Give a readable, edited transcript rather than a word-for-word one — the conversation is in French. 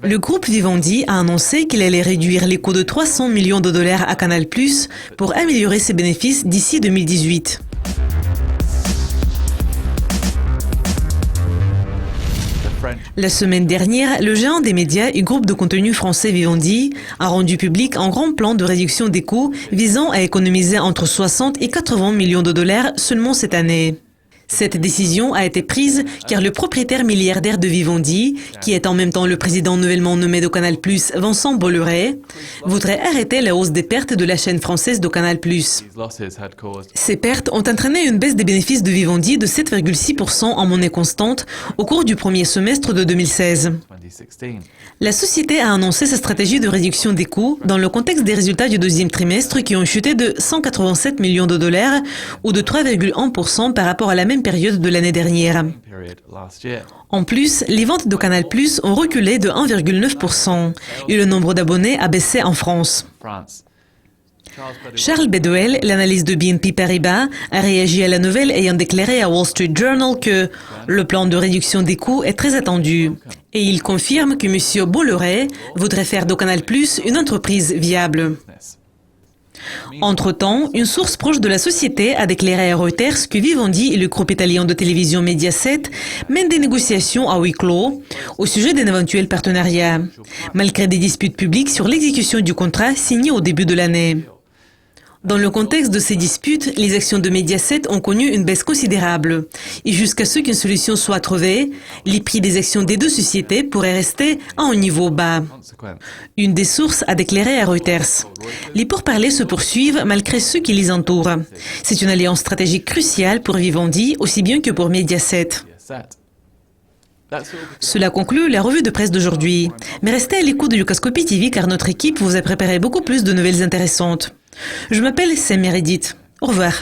Le groupe Vivendi a annoncé qu'il allait réduire les coûts de 300 millions de dollars à Canal+ pour améliorer ses bénéfices d'ici 2018. La semaine dernière, le géant des médias et groupe de contenu français Vivendi a rendu public un grand plan de réduction des coûts visant à économiser entre 60 et 80 millions de dollars seulement cette année. Cette décision a été prise car le propriétaire milliardaire de Vivendi, qui est en même temps le président nouvellement nommé de Canal+, Vincent Bolloré, voudrait arrêter la hausse des pertes de la chaîne française de Canal+. Ces pertes ont entraîné une baisse des bénéfices de Vivendi de 7,6% en monnaie constante au cours du premier semestre de 2016. La société a annoncé sa stratégie de réduction des coûts dans le contexte des résultats du deuxième trimestre qui ont chuté de 187 millions de dollars ou de 3,1% par rapport à la même période de l'année dernière. En plus, les ventes de Canal+ ont reculé de 1,9% et le nombre d'abonnés a baissé en France. Charles Bedwell, l'analyste de BNP Paribas, a réagi à la nouvelle ayant déclaré à Wall Street Journal que le plan de réduction des coûts est très attendu. Et il confirme que M. Bolloré voudrait faire de Canal+ une entreprise viable. Entre-temps, une source proche de la société a déclaré à Reuters que Vivendi et le groupe italien de télévision Mediaset mènent des négociations à huis clos au sujet d'un éventuel partenariat, malgré des disputes publiques sur l'exécution du contrat signé au début de l'année. Dans le contexte de ces disputes, les actions de Mediaset ont connu une baisse considérable. Et jusqu'à ce qu'une solution soit trouvée, les prix des actions des deux sociétés pourraient rester à un niveau bas. Une des sources a déclaré à Reuters: les pourparlers se poursuivent malgré ceux qui les entourent. C'est une alliance stratégique cruciale pour Vivendi aussi bien que pour Mediaset. Cela conclut la revue de presse d'aujourd'hui. Mais restez à l'écoute de Lucascopie TV car notre équipe vous a préparé beaucoup plus de nouvelles intéressantes. Je m'appelle Sam Meredith. Au revoir.